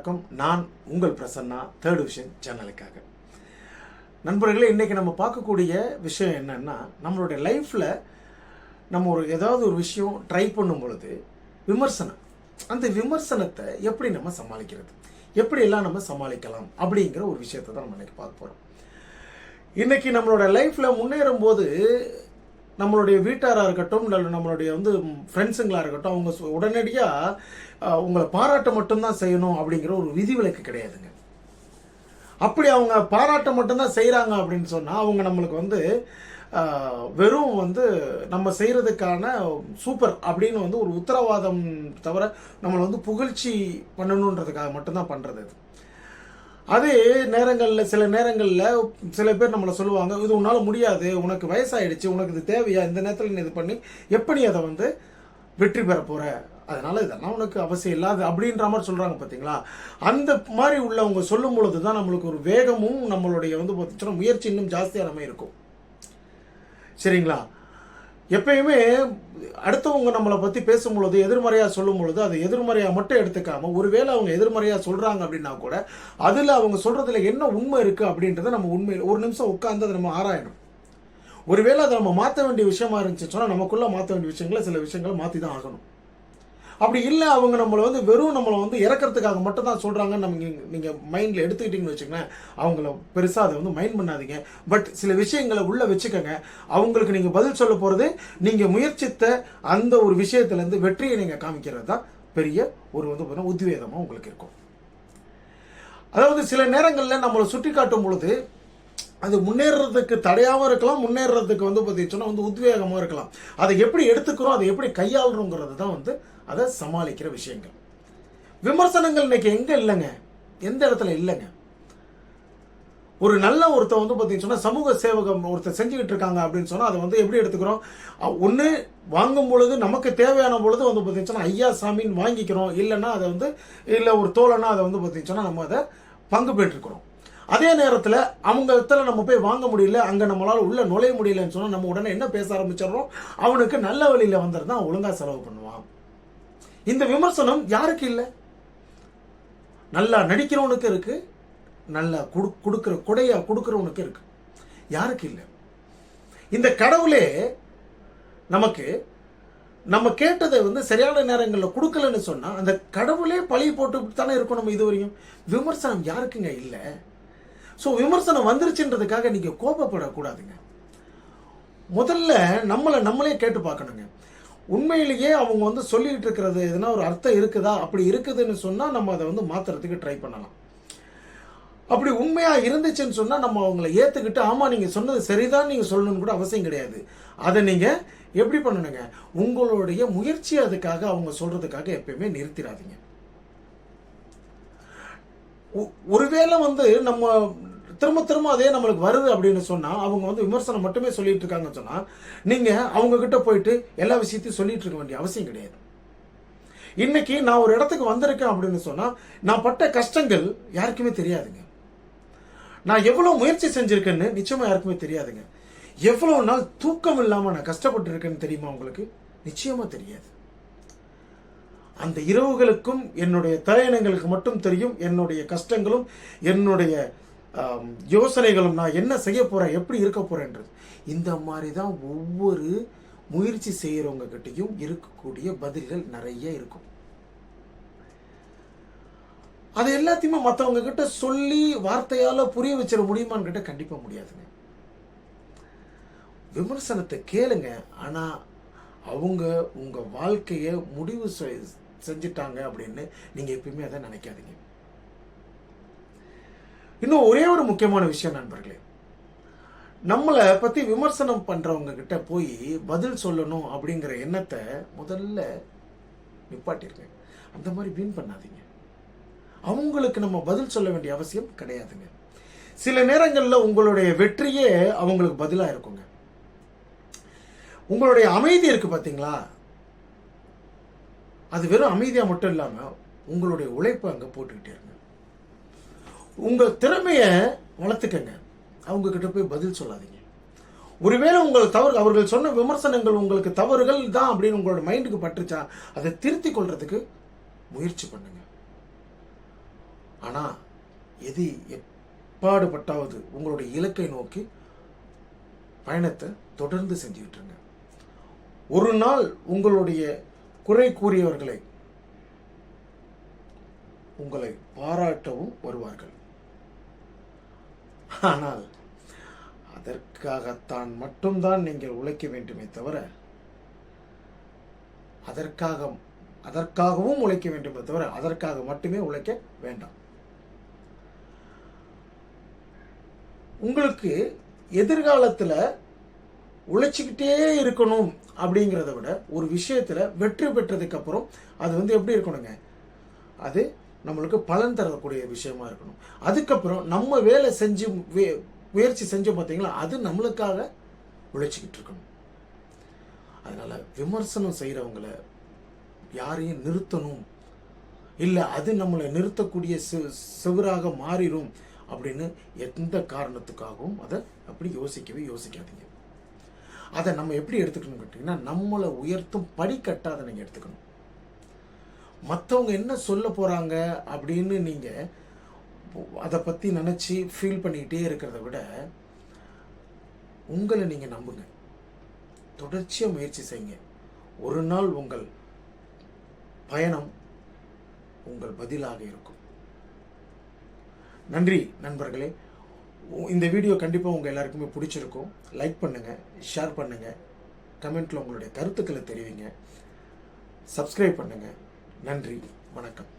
வணக்கம். நான் உங்கள் பிரசன்னா, தேர்ட் விஷன் சேனலுக்காக. நண்பர்களே, இன்றைக்கி நம்ம பார்க்கக்கூடிய விஷயம் என்னென்னா, நம்மளுடைய லைஃப்பில் நம்ம ஏதாவது ஒரு விஷயம் ட்ரை பண்ணும் பொழுது விமர்சனம், அந்த விமர்சனத்தை எப்படி நம்ம சமாளிக்கிறது, எப்படியெல்லாம் நம்ம சமாளிக்கலாம் அப்படிங்கிற ஒரு விஷயத்தை தான் நம்ம இன்றைக்கி பார்க்க போகிறோம். இன்றைக்கி நம்மளோட லைஃப்பில் முன்னேறும் போது நம்மளுடைய வீட்டாராக இருக்கட்டும், நம்மளுடைய ஃப்ரெண்ட்ஸுங்களாக இருக்கட்டும், அவங்க உடனடியாக உங்களை பாராட்ட மட்டும்தான் செய்யணும் அப்படிங்கிற ஒரு விதிவிலக்கு கிடையாதுங்க. அப்படி அவங்க பாராட்ட மட்டும்தான் செய்கிறாங்க அப்படின்னு சொன்னால் அவங்க நம்மளுக்கு வெறும் நம்ம செய்கிறதுக்கான சூப்பர் அப்படின்னு ஒரு உத்தரவாதம் தவிர நம்மளை புகழ்ச்சி பண்ணணுன்றதுக்காக மட்டும்தான் பண்ணுறது. அதே நேரங்களில் சில நேரங்களில் சில பேர் நம்மளை சொல்லுவாங்க, இது உன்னால் முடியாது, உனக்கு வயசாகிடுச்சு, உனக்கு இது தேவையா, இந்த நேரத்தில் நீ இது பண்ணி எப்படி அதை வெற்றி பெற போகிற, அதனால் இதெல்லாம் உனக்கு அவசியம் இல்லாது அப்படின்ற மாதிரி சொல்கிறாங்க பார்த்தீங்களா. அந்த மாதிரி உள்ளவங்க சொல்லும் பொழுது தான் நம்மளுக்கு ஒரு வேகமும் நம்மளுடைய பார்த்தீங்கன்னா முயற்சி இன்னும் ஜாஸ்தியாக நம்ம இருக்கும். சரிங்களா. எப்பயுமே அடுத்தவங்க நம்மளை பற்றி பேசும்பொழுது எதிர்மறையாக சொல்லும் பொழுது அது எதிர்மறையாக மட்டும் எடுத்துக்காமல், ஒருவேளை அவங்க எதிர்மறையாக சொல்கிறாங்க அப்படின்னா கூட அதில் அவங்க சொல்கிறதுல என்ன உண்மை இருக்குது அப்படின்றத நம்ம உண்மையில் ஒரு நிமிஷம் உட்காந்து அதை நம்ம ஆராயணும். ஒருவேளை அதை நம்ம மாற்ற வேண்டிய விஷயமா இருந்துச்சு சொன்னால் நமக்குள்ளே மாற்ற வேண்டிய விஷயங்களை சில விஷயங்களை மாற்றி தான் ஆகணும். அப்படி இல்லை அவங்க நம்மளை வெறும் நம்மளை இறக்கிறதுக்காக மட்டும் தான் சொல்கிறாங்கன்னு நம்ம நீங்கள் மைண்டில் எடுத்துக்கிட்டிங்கன்னு வச்சுக்கோங்களேன், அவங்கள பெருசாக அதை மைண்ட் பண்ணாதீங்க. பட் சில விஷயங்களை உள்ளே வச்சுக்கோங்க. அவங்களுக்கு நீங்கள் பதில் சொல்ல போகிறது நீங்கள் முயற்சித்த அந்த ஒரு விஷயத்துலேருந்து வெற்றியை நீங்கள் காமிக்கிறது தான் பெரிய ஒரு உத்வேகமாக உங்களுக்கு இருக்கும். அதாவது சில நேரங்களில் நம்மளை சுட்டி காட்டும் பொழுது அது முன்னேறதுக்கு தடையாகவும் இருக்கலாம், முன்னேறதுக்கு பார்த்தீங்கன்னா உத்வேகமாக இருக்கலாம். அதை எப்படி எடுத்துக்கிறோம், அதை எப்படி கையாளுறோங்கிறது தான் அதை சமாளிக்கிற விஷயங்கள். விமர்சனங்கள் இன்னைக்கு எங்கே இல்லைங்க, எந்த இடத்துல இல்லைங்க. ஒரு நல்ல ஒருத்தர் பார்த்தீங்கன்னா சமூக சேவகம் ஒருத்தர் செஞ்சுக்கிட்டு இருக்காங்க அப்படின்னு சொன்னால் அதை எப்படி எடுத்துக்கிறோம், ஒன்று வாங்கும் பொழுது நமக்கு தேவையான பொழுது பார்த்தீங்கன்னா ஐயா சாமின்னு வாங்கிக்கிறோம், இல்லைன்னா அதை இல்லை ஒரு தோழனா அதை பார்த்தீங்கன்னா நம்ம அதை பங்கு பெற்றுக்கிறோம். அதே நேரத்தில் அவங்க இடத்துல நம்ம போய் வாங்க முடியல, அங்கே நம்மளால் உள்ள நுழைய முடியலன்னு சொன்னால் நம்ம உடனே என்ன பேச ஆரம்பிச்சிடறோம், அவனுக்கு நல்ல வழியில் வந்துருந்தான் ஒழுங்காக செலவு பண்ணுவான். இந்த விமர்சனம் யாருக்கு இல்லை? நல்லா நடிக்கிறவனுக்கு இருக்கு, நல்லா கொடுக்குற கொடையா கொடுக்குறவனுக்கு இருக்கு, யாருக்கு இல்லை? இந்த கடவுளே நமக்கு நம்ம கேட்டதை சரியான நேரங்களில் கொடுக்கலன்னு சொன்னால் அந்த கடவுளே பழி போட்டு தானே இருக்கும் நம்ம இது வரையும். விமர்சனம் யாருக்குங்க இல்லை? ஸோ விமர்சனம் வந்துருச்சுன்றதுக்காக நீங்கள் கோபப்படக்கூடாதுங்க. முதல்ல நம்மளே கேட்டு பார்க்கணுங்க. உண்மையிலேயே அவங்க சொல்லிட்டு இருக்கிறது எதுனா ஒரு அர்த்தம் இருக்குதா? அப்படி இருக்குதுன்னு சொன்னால் நம்ம அதை மாற்றுறதுக்கு ட்ரை பண்ணலாம். அப்படி உண்மையாக இருந்துச்சுன்னு சொன்னால் நம்ம அவங்கள ஏற்றுக்கிட்டு ஆமாம் நீங்கள் சொன்னது சரிதான் நீங்கள் சொல்லணும்னு கூட அவசியம் கிடையாது. அதை நீங்கள் எப்படி பண்ணணுங்க, உங்களுடைய முயற்சி அதுக்காக அவங்க சொல்கிறதுக்காக எப்பயுமே நிறுத்திடாதீங்க. ஒருவேளை நம்ம திரும்ப அதே நம்மளுக்கு வருது அப்படின்னு சொன்னால் அவங்க விமர்சனம் மட்டுமே சொல்லிட்டு இருக்காங்கன்னு சொன்னால் நீங்கள் அவங்கக்கிட்ட போயிட்டு எல்லா விஷயத்தையும் சொல்லிட்டு இருக்க வேண்டிய அவசியம் கிடையாது. இன்னைக்கு நான் ஒரு இடத்துக்கு வந்திருக்கேன் அப்படின்னு சொன்னால் நான் பட்ட கஷ்டங்கள் யாருக்குமே தெரியாதுங்க. நான் எவ்வளோ முயற்சி செஞ்சுருக்கேன்னு நிச்சயமாக யாருக்குமே தெரியாதுங்க. எவ்வளோ நாள் தூக்கம் இல்லாமல் நான் கஷ்டப்பட்டு இருக்கேன்னு தெரியுமா உங்களுக்கு? நிச்சயமாக தெரியாது. அந்த இரவுகளுக்கும் என்னுடைய தலையணங்களுக்கு மட்டும் தெரியும் என்னுடைய கஷ்டங்களும் என்னுடைய யோசனைகளும், நான் என்ன செய்ய போகிறேன், எப்படி இருக்க போகிறேன்றது. இந்த மாதிரி தான் ஒவ்வொரு முயற்சி செய்கிறவங்க கிட்டையும் இருக்கக்கூடிய பதில்கள் நிறைய இருக்கும். அது எல்லாத்தையுமே மற்றவங்க கிட்ட சொல்லி வார்த்தையால் புரிய வச்சிட முடியுமான்னு கிட்ட கண்டிப்பாக முடியாதுங்க. விமர்சனத்தை கேளுங்க, ஆனால் அவங்க உங்கள் வாழ்க்கையை முடிவு செஞ்சிட்டாங்க அப்படின்னு நீங்கள் எப்பயுமே அதை நினைக்காதீங்க. இன்னும் ஒரே ஒரு முக்கியமான விஷயம் நண்பர்களே, நம்மளை பற்றி விமர்சனம் பண்ணுறவங்க கிட்ட போய் பதில் சொல்லணும் அப்படிங்கிற எண்ணத்தை முதல்ல நிப்பாட்டிருங்க. அந்த மாதிரி வீண் பண்ணாதீங்க. அவங்களுக்கு நம்ம பதில் சொல்ல வேண்டிய அவசியம் கிடையாதுங்க. சில நேரங்களில் உங்களுடைய வெற்றியே அவங்களுக்கு பதிலாக இருக்குங்க. உங்களுடைய அமைதி இருக்கு பார்த்தீங்களா, அது வெறும் அமைதியாக மட்டும் இல்லாமல் உங்களுடைய உழைப்பு அங்கே போட்டுக்கிட்டே இருங்க. உங்கள் திறமையை வளர்த்துக்கங்க. அவங்க கிட்ட போய் பதில் சொல்லாதீங்க. ஒருவேளை உங்கள் தவறு, அவர்கள் சொன்ன விமர்சனங்கள் உங்களுக்கு தவறுகள் தான் அப்படின்னு உங்களோட மைண்டுக்கு பட்டுச்சா அதை திருத்தி கொள்றதுக்கு முயற்சி பண்ணுங்க. ஆனால் எது எப்பாடுபட்டாவது உங்களுடைய இலக்கை நோக்கி பயணத்தை தொடர்ந்து செஞ்சுக்கிட்டுருங்க. ஒரு நாள் உங்களுடைய குறை கூறியவர்களை உங்களை பாராட்டவும் வருவார்கள். ஆனால் அதற்காகத்தான் மட்டும்தான் நீங்கள் உழைக்க வேண்டுமே தவிர அதற்காகவும் உழைக்க வேண்டுமே தவிர அதற்காக மட்டுமே உழைக்க வேண்டாம். உங்களுக்கு எதிர்காலத்தில் உழைச்சிக்கிட்டே இருக்கணும் அப்படிங்கிறத விட ஒரு விஷயத்தில் வெற்றி பெற்றதுக்கு அப்புறம் அது எப்படி இருக்கணுங்க, அது நம்மளுக்கு பலன் தரக்கூடிய விஷயமா இருக்கணும். அதுக்கப்புறம் நம்ம வேலை செஞ்சு முயற்சி செஞ்சோம் பார்த்தீங்களா, அது நம்மளுக்காக உழைச்சிக்கிட்டு இருக்கணும். அதனால விமர்சனம் செய்கிறவங்கள யாரையும் நிறுத்தணும் இல்லை அது நம்மளை நிறுத்தக்கூடிய செவராக மாறிடும் அப்படின்னு எந்த காரணத்துக்காகவும் அதை அப்படி யோசிக்காதீங்க. அதை நம்ம எப்படி எடுத்துக்கணும் கேட்டிங்கன்னா, நம்மளை உயர்த்தும் படிக்கட்டாக அதை நீங்கள் எடுத்துக்கணும். மற்றவங்க என்ன சொல்ல போகிறாங்க அப்படின்னு நீங்கள் அதை பற்றி நினச்சி ஃபீல் பண்ணிக்கிட்டே இருக்கிறத விட உங்களை நீங்கள் நம்புங்க, தொடர்ச்சியாக முயற்சி செய்யுங்க. ஒரு நாள் உங்கள் பயணம் உங்கள் பதிலாக இருக்கும். நன்றி நண்பர்களே. இந்த வீடியோ கண்டிப்பாக உங்கள் எல்லாருக்குமே பிடிச்சிருக்கும். லைக் பண்ணுங்கள், ஷேர் பண்ணுங்கள், கமெண்ட்டில் உங்களுடைய கருத்துக்களை தெரிவிங்க, சப்ஸ்கிரைப் பண்ணுங்கள். நன்றி, வணக்கம்.